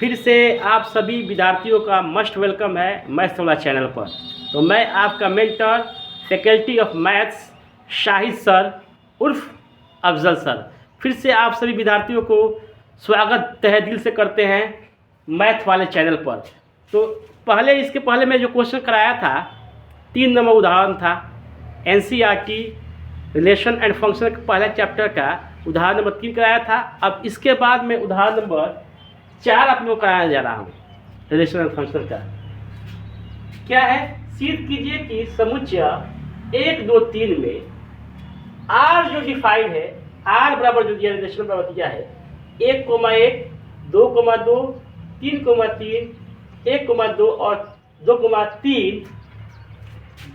फिर से आप सभी विद्यार्थियों का मस्ट वेलकम है मैथ्स वाला चैनल पर। तो मैं आपका mentor faculty of maths Shahid sir उर्फ अफजल सर फिर से आप सभी विद्यार्थियों को स्वागत तहे दिल से करते हैं मैथ वाले चैनल पर। तो इसके पहले मैं जो क्वेश्चन कराया था 3 नंबर उदाहरण था NCERT रिलेशन एंड फंक्शन के पहले चैप्टर का उदाहरण नंबर 3 कराया था। अब इसके बाद मैं उदाहरण नंबर 4 आप लोग कराने जा रहा हूँ रिलेशन एंड फंक्शन का। क्या है, सिद्ध कीजिए कि समुच्चय 1 2 3 में R जो डिफाइंड है, R बराबर जो दिया रिलेशन बराबर दिया है 1, 2, 3, 1, 2 और 2, 3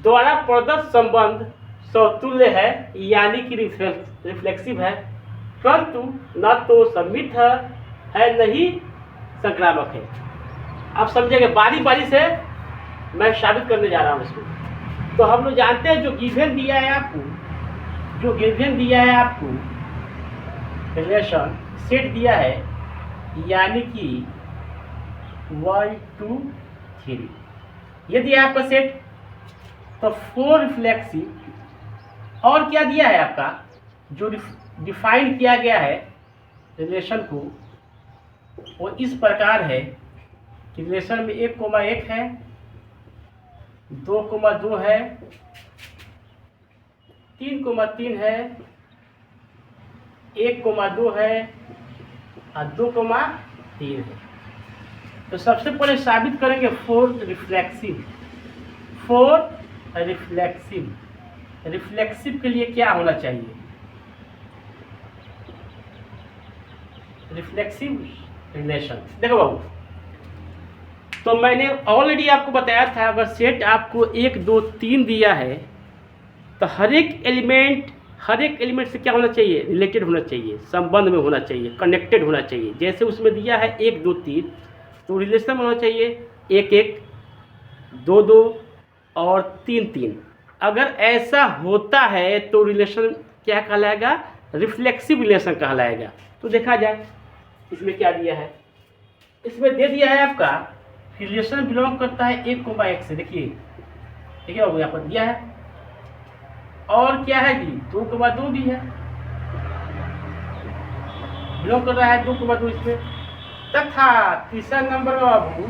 द्वारा प्रदत्त संबंध समतुल्य है, यानी कि रिफ्लेक्सिव है, परंतु न तो सममित है न ही संक्रामक है। आप समझेंगे, बारी बारी से मैं साबित करने जा रहा हूँ इसको। तो हम लोग जानते हैं जो गिवन दिया है आपको रिलेशन सेट दिया है, यानी कि 1 2 3 ये दिया है आपका सेट। तो 4 रिफ्लेक्सिव और क्या दिया है आपका, जो डिफाइन किया गया है रिलेशन को वो इस प्रकार है कि रिलेशन में 1, 1 है, 2, 2 है, 3, 3 है, 1, 2 है और 2, 3 है। तो सबसे पहले साबित करेंगे 4 रिफ्लेक्सिव के लिए क्या होना चाहिए। रिफ्लेक्सिव रिलेशन देखो बाबू, तो मैंने ऑलरेडी आपको बताया था, अगर सेट आपको 1 2 3 दिया है तो हर एक एलिमेंट से क्या होना चाहिए, रिलेटेड होना चाहिए, संबंध में होना चाहिए, कनेक्टेड होना चाहिए। जैसे उसमें दिया है 1 2 3 तो रिलेशन में होना चाहिए 1 1, 2 2 और 3 3। अगर ऐसा होता है तो रिलेशन क्या कहलाएगा, रिफ्लेक्सिव रिलेशन कहलाएगा। तो देखा जाए इसमें क्या दिया है, इसमें दे दिया है आपका रिलेशन बिलोंग करता है 1, 1 से। देखिए बाबू यहाँ पर दिया है, और क्या है जी 2, 2 भी है, बिलोंग कर रहा है 2, 2 इसमें। तथा तीसरा नंबर बाबू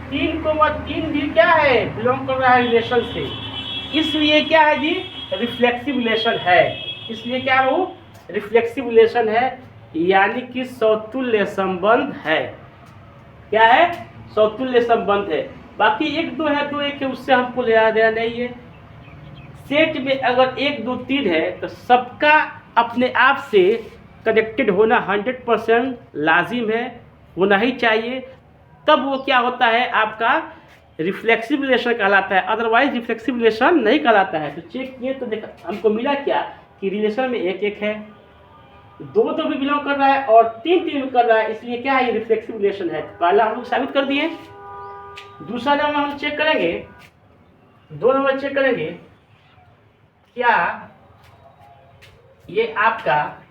3, 3 भी क्या है, बिलोंग कर रहा है रिलेशन से, इसलिए क्या है जी रिफ्लेक्सिव रिलेशन है। इसलिए क्या है वो रिफ्लेक्सिव रिलेशन है, यानी कि समतुल्य संबंध है। क्या है, समतुल्य संबंध है। बाकी 1 2 है, 2 1 है, उससे हमको लेना देना नहीं है। सेट में अगर 1 2 3 है तो सबका अपने आप से कनेक्टेड होना 100% लाजिम है, होना ही चाहिए। तब वो क्या होता है, आपका रिफ्लेक्सिव रिलेशन कहलाता है, अदरवाइज रिफ्लेक्सिव रिलेशन नहीं कहलाता है। तो चेक किए तो देखा हमको मिला क्या कि रिलेशन में 1 1 है, 2 2 भी बिलोंग कर रहा है और 3 3 भी कर रहा है, इसलिए क्या है, ये रिफ्लेक्सिव रिलेशन है। पहला हम लोग साबित कर दिए। दूसरा नंबर हम चेक करेंगे, 2 नंबर चेक करेंगे, क्या ये आपका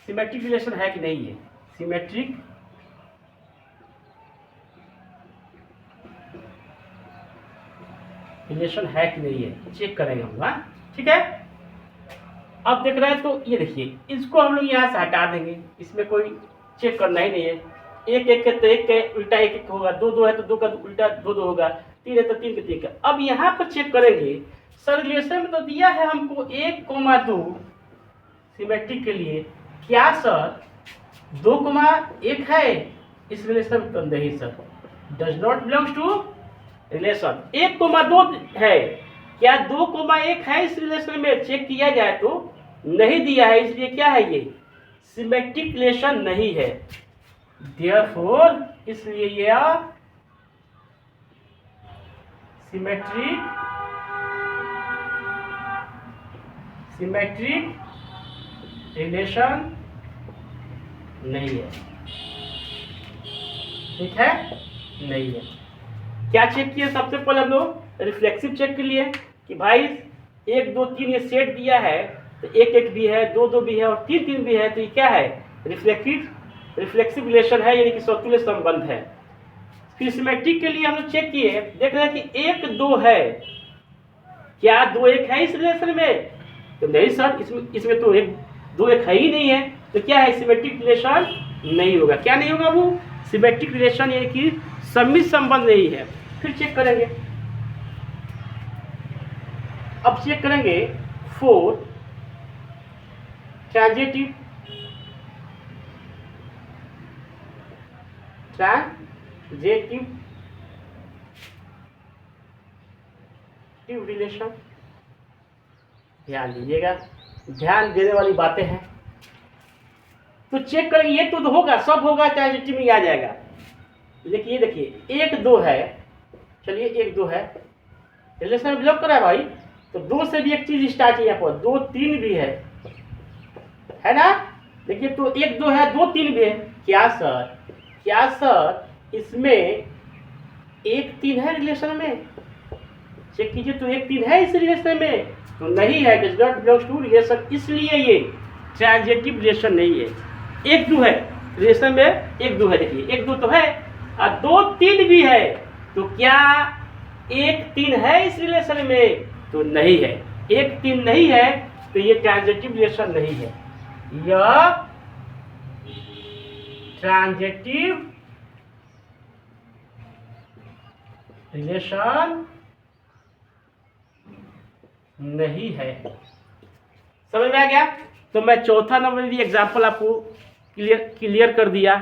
सिमेट्रिक रिलेशन है कि नहीं है। सिमेट्रिक रिलेशन है कि नहीं है, चेक करेंगे हम। हाँ ठीक है, अब देख रहे हैं तो ये देखिए, इसको हम लोग यहाँ से हटा देंगे, इसमें कोई चेक करना ही नहीं है। 1 1 है तो 1 के उल्टा 1 1 होगा, 2 2 है तो 2 का उल्टा 2 2 होगा, 3 है तो 3 का 3 का। अब यहाँ पर चेक करेंगे, सर रिलेशन में तो दिया है हमको 1, 2 सिमेट्रिक के लिए, क्या सर 2, 1 है इस रिलेशन में? तो नहीं sir, does not belongs to relation. 1, 2 है, क्या 2, 1 है इस रिलेशन में? चेक किया जाए तो नहीं दिया है, इसलिए क्या है, ये सिमेट्रिक रिलेशन नहीं है। देयरफॉर इसलिए यह सिमेट्रिक रिलेशन नहीं है। ठीक है, नहीं है। क्या चेक किया, सबसे पहले हम लोग रिफ्लेक्सिव चेक के लिए कि भाई 1 2 3 ये सेट दिया है तो 1 1 भी है, 2 2 भी है और 3 3 भी है, तो ये क्या है, रिफ्लेक्सिव रिफ्लेक्सिव रिलेशन है, यानी कि समतुल्य संबंध है। फिर सिमेट्रिक के लिए हम लोग चेक किए, देख रहे हैं कि 1 2 है, क्या 2 1 है इस रिलेशन में? तो नहीं सर, इसमें तो 1 2 1 है ही नहीं है, तो क्या है, सिमेट्रिक रिलेशन नहीं होगा। क्या नहीं होगा वो? सिमेट्रिक रिलेशन, यानी कि सममित संबंध नहीं है। फिर चेक करेंगे, अब चेक करेंगे 4 ट्रांजिटिव रिलेशन। ध्यान दीजिएगा, ध्यान देने वाली बातें हैं। तो चेक करेंगे, ये तो होगा, सब होगा, ट्रांजिटिव में आ जाएगा। लेकिन ये देखिए 1 2 है, चलिए 1 2 है, रिलेशन में बिलोंग कर रहा है भाई, तो 2 से भी एक चीज स्टार्ट है, यहाँ पर 2 3 भी है ना। देखिए तो 1 2 है, 2 3 भी है। क्या सर इसमें 1 3 है रिलेशन में? चेक कीजिए, तो 1 3 है इस रिलेशन में? तो नहीं है, does not belongs to relation, इसलिए ये ट्रांजिटिव रिलेशन नहीं है। 1 2 है रिलेशन में, 1 2 है, देखिए 1 2 तो है, और 2 3 भी है, तो क्या 1 3 है इस रिलेशन में? तो नहीं है, 1 3 नहीं है, तो ये ट्रांजिटिव रिलेशन नहीं है, यह ट्रांजिटिव रिलेशन नहीं है। समझ में आ गया? तो मैं चौथा नंबर एग्जाम्पल आपको क्लियर कर दिया।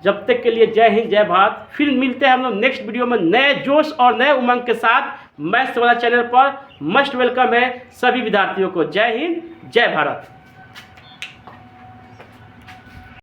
जब तक के लिए जय हिंद, जय भारत। फिर मिलते हैं हम लोग नेक्स्ट वीडियो में नए जोश और नए उमंग के साथ। मैथ्स वाला चैनल पर मस्ट वेलकम है सभी विद्यार्थियों को। जय हिंद, जय भारत।